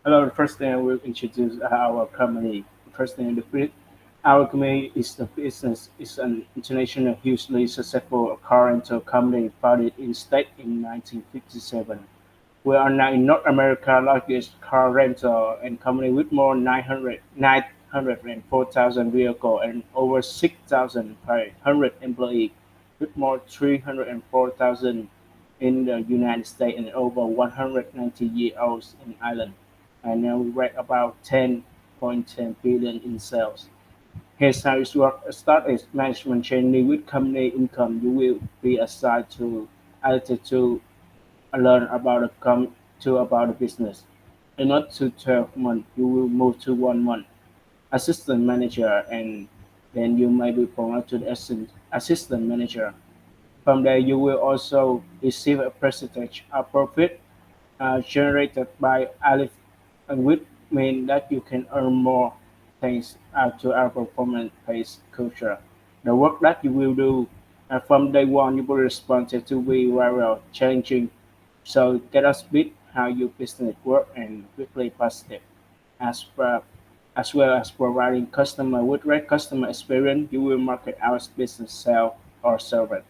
Hello, the first thing I will introduce our company. First thing, our company is the business is an international, hugely successful car rental company founded in state in 1957. We are now in North America's largest car rental and company with more 904,000 vehicles and over 6,500 employees, with more 304,000 in the United States and over 190 years old in Ireland. And now we rank about 10.10 billion in sales. Here's how it works. Start as management trainee with company income. You will be assigned to altitude to learn about the business. In not to 12 months, you will move to 1 month assistant manager, and then you may be promoted to the assistant manager. From there, you will also receive a percentage of profit generated by Alif, and which means that you can earn more thanks to our performance-based culture. The work that you will do from day one, you will respond to be very well challenging. So get us bit how your business work and quickly positive. As for, as well as providing customer with great customer experience, you will market our business sell or serve it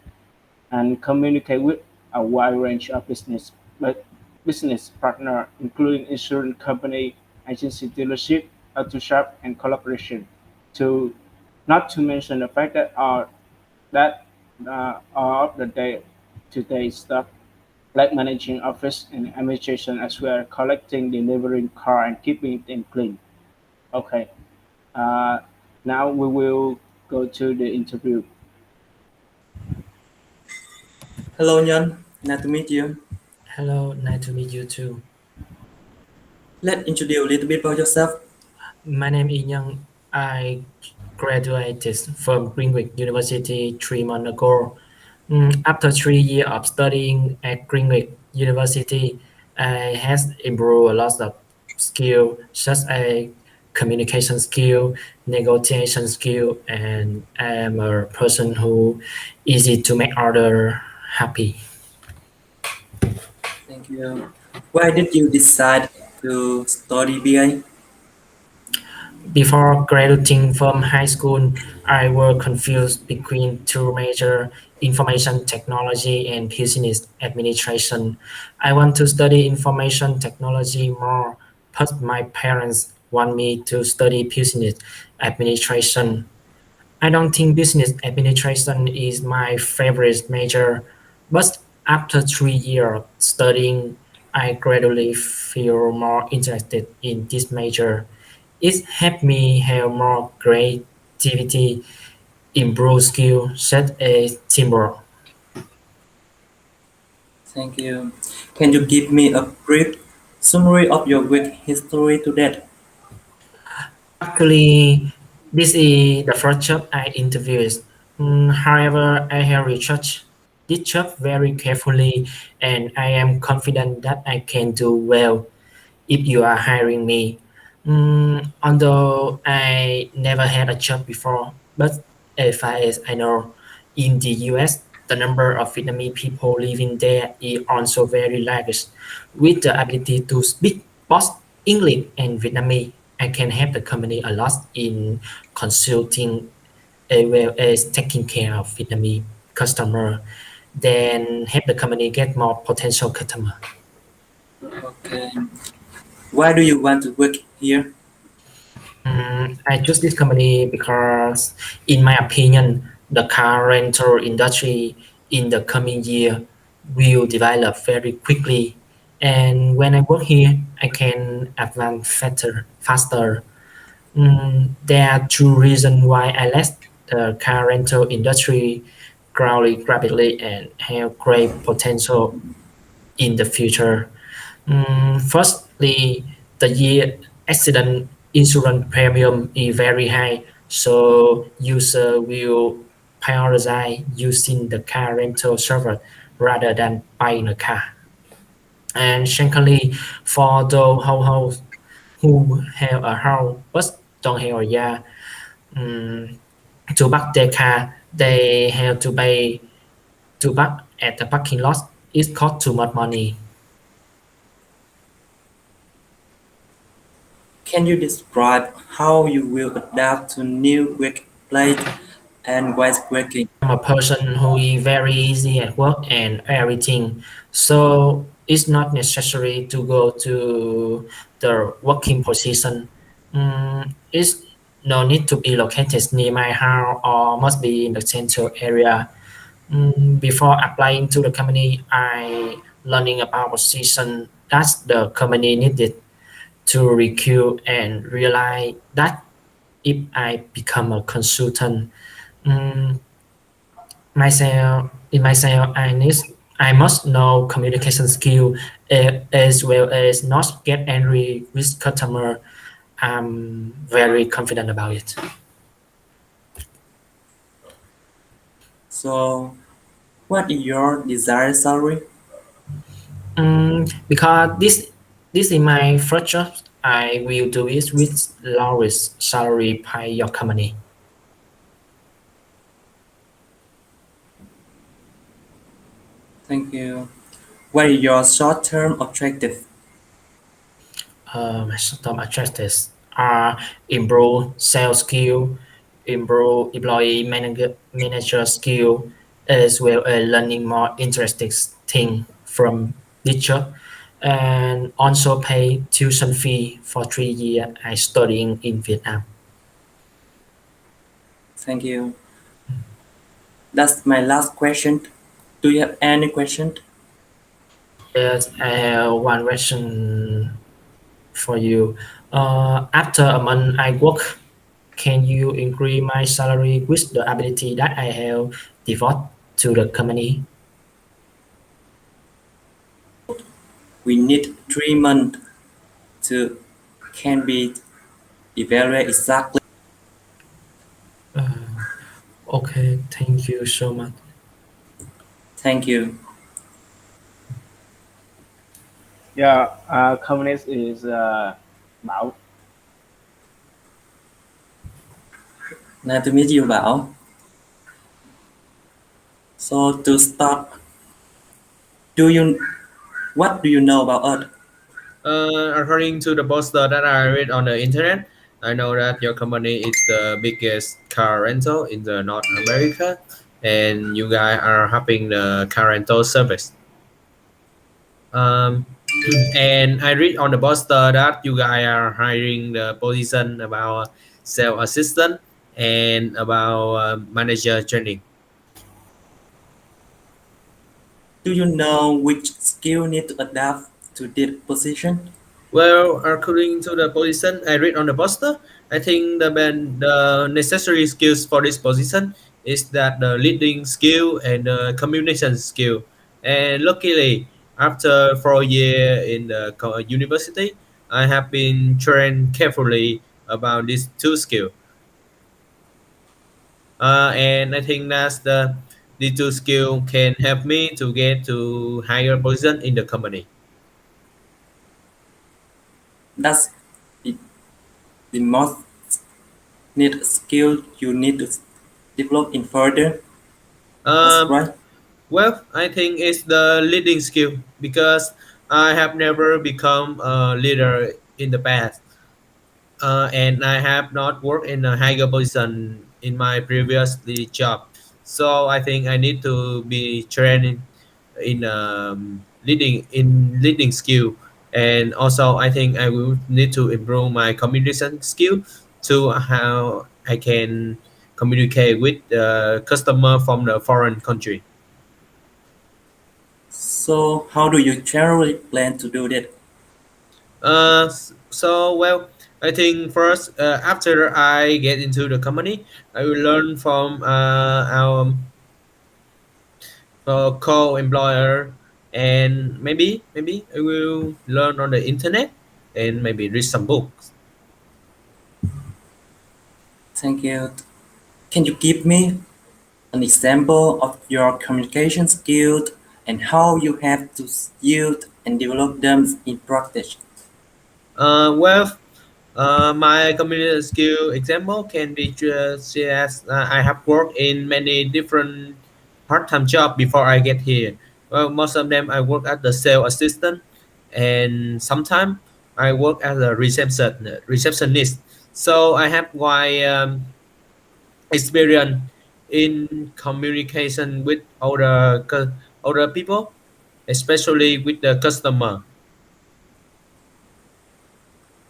and communicate with a wide range of business partner, including insurance company, agency dealership, auto shop, and collaboration. To not to mention the fact that all of the day-to-day stuff like managing office and administration as well, collecting, delivering car, and keeping it clean. Okay. Uh, Now we will go to the interview. Hello, Nhân. Nice to meet you. Hello, nice to meet you too. Let's introduce a little bit about yourself. My name is Young. I graduated from Greenwich University 3 months ago. After 3 years of studying at Greenwich University, I has improved a lot of skill such as communication skill, negotiation skill, and I am a person who easy to make other happy. Thank you. Why did you decide to study BA? Before graduating from high school, I was confused between two major information technology and business administration. I want to study information technology more, but my parents want me to study business administration. I don't think business administration is my favorite major, but after 3 years studying, I gradually feel more interested in this major. It helped me have more creativity, improve skills such as teamwork. Thank you. Can you give me a brief summary of your work history to date? Actually, this is the first job I interviewed. However, I have researched this job very carefully, and I am confident that I can do well if you are hiring me. Although I never had a job before, but as far as I know, in the US, the number of Vietnamese people living there is also very large. With the ability to speak both English and Vietnamese, I can help the company a lot in consulting as well as taking care of Vietnamese customer, then help the company get more potential customer. Okay. Why do you want to work here? I choose this company because, in my opinion, the car rental industry in the coming year will develop very quickly. And when I work here, I can advance faster. There are two reasons why I left the car rental industry growing rapidly and have great potential in the future. Firstly, the year accident insurance premium is very high, so user will prioritize using the car rental service rather than buying a car. And secondly, for those households who have a house but don't have a yard, um, to park their car, they have to pay to park at the parking lot. It costs too much money. Can you describe how you will adapt to new workplace and ways working? I'm a person who is very easy at work and everything. So it's not necessary to go to the working position. It's no need to be located near my house or must be in the central area. Before applying to the company, I learning about position that the company needed to recruit and realize that if I become a consultant, mm, myself I must know communication skill as well as not get angry with customer. I'm very confident about it. So, what is your desired salary? Because this is my first job, I will do it with lowest salary by your company. Thank you. What is your short-term objective? My short-term objectives are improve sales skill, improve employee manager skill, as well as learning more interesting thing from this job, and also pay tuition fee for 3 years I studying in Vietnam. Thank you. That's my last question. Do you have any question? Yes, I have one question for you. After a month I work, can you increase my salary with the ability that I have devoted to the company? We need 3 months to can be evaluate exactly. Okay, thank you so much. Thank you. Yeah, companies is Bảo. Nice to meet you, Bảo. So to start, do you what do you know about us? According to the poster that I read on the internet, I know that your company is the biggest car rental in the North America, and you guys are having the car rental service. Um, and I read on the poster that you guys are hiring the position about sales assistant and about manager training. Do you know which skill need to adapt to this position? Well, according to the position I read on the poster, I think the necessary skills for this position is that the leading skill and the communication skill. And luckily, after 4 years in the university, I have been trained carefully about these two skills. And I think that's these two skill can help me to get to higher position in the company. That's the, the most need skill you need to develop in further. That's Um, right. Well, I think it's the leading skill because I have never become a leader in the past, and I have not worked in a higher position in my previous job. So I think I need to be trained in leading skill, and also I think I will need to improve my communication skill to how I can communicate with the customer from the foreign country. So how do you generally plan to do that? Well, I think first, after I get into the company, I will learn from our co-employer, and maybe I will learn on the internet and maybe read some books. Thank you. Can you give me an example of your communication skills and how you have to use and develop them in practice? Well, my community skill example can be just as I have worked in many different part-time jobs before I get here. Well, most of them I work as the sales assistant, and sometimes I work as a receptionist. So I have wide experience in communication with other people, especially with the customer.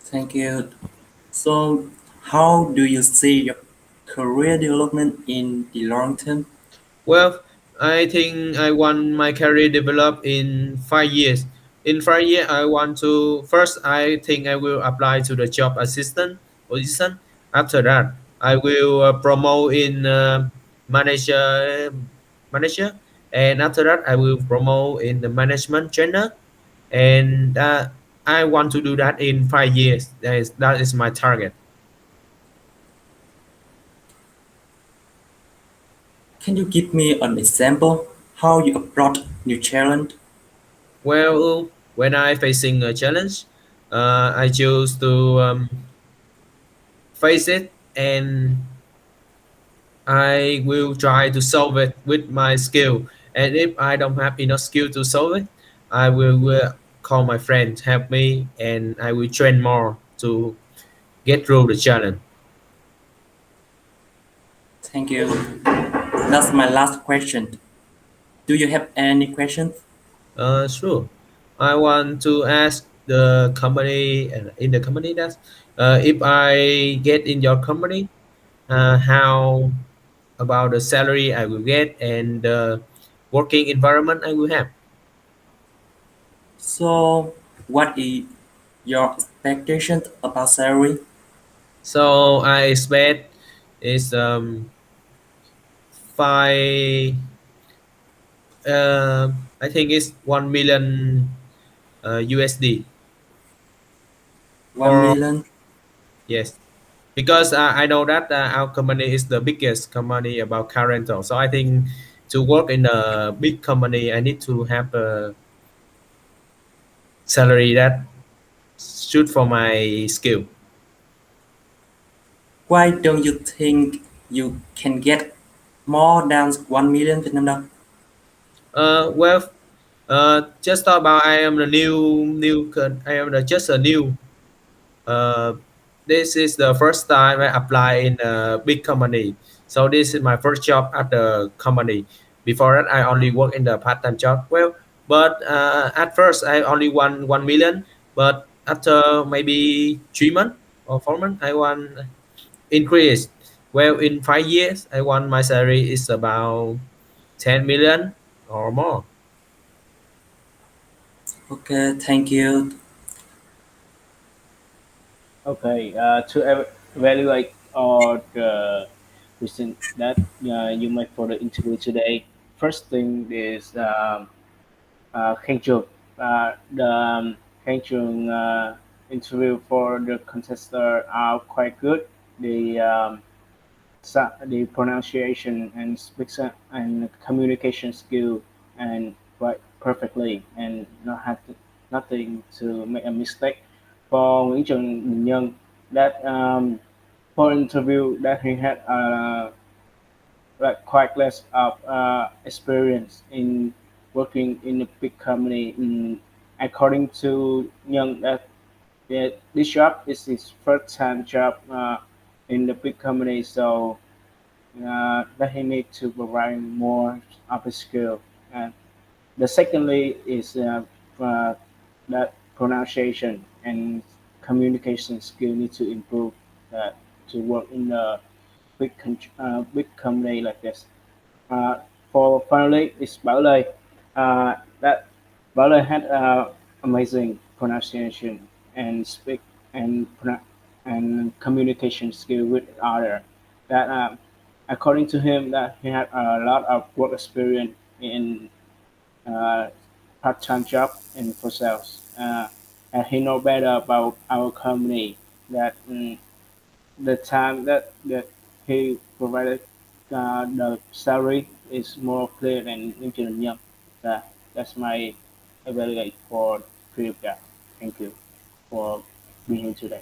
Thank you. So, how do you see your career development in the long term? Well, I think I want my career develop in 5 years. In 5 years, I want to first. I think I will apply to the job assistant position. After that, I will promote in manager, and after that, I will promote in the management trainer. And I want to do that in 5 years. That is my target. Can you give me an example how you approach new challenge? Well, when I facing a challenge, I choose to face it, and I will try to solve it with my skill. And if I don't have enough skill to solve it, I will call my friend to help me, and I will train more to get through the challenge. Thank you. That's my last question. Do you have any questions? Sure. I want to ask the company in the company that if I get in your company, how about the salary I will get and the working environment I will have. So, what is your expectations about salary? So I expect is five. I think it's 1 million USD. 1 For million? yes, because I know that our company is the biggest company about car rental. So I think to work in a big company, I need to have a salary that suit for my skill. Why don't you think you can get more than 1 million Vietnam đồng? Well, just talk about I am the I am just a new. Uh, this is the first time I apply in a big company. So this is my first job at the company. Before that, I only work in the part-time job. Well, but at first I only won 1 million. But after maybe 3 months or 4 months, I want increase. Well, in 5 years, I want my salary is about 10 million or more. Okay, thank you. Okay, to evaluate all the questions that you made for the interview today, first thing is khen trường. The khen trường interview for the contestants are quite good. The pronunciation and and communication skill and quite perfectly and not have nothing to make a mistake. For Nguyễn Trần Bình Nhân, that for interview that he had like quite less of experience in working in a big company. According to Young, that this job is his first time job in the big company, so that he need to provide more of his skill. And the secondly is that pronunciation and communication skill need to improve uh, to work in a big company like this. Uh, for finally, it's Bảo Lê. That Bảo Lê had amazing pronunciation and speak and and communication skill with other. That according to him, that he had a lot of work experience in uh, part-time job in for sales. And he know better about our company that the time that he provided the salary is more clear than LinkedIn Young. That's my evaluate for Philip. Thank you for being here today.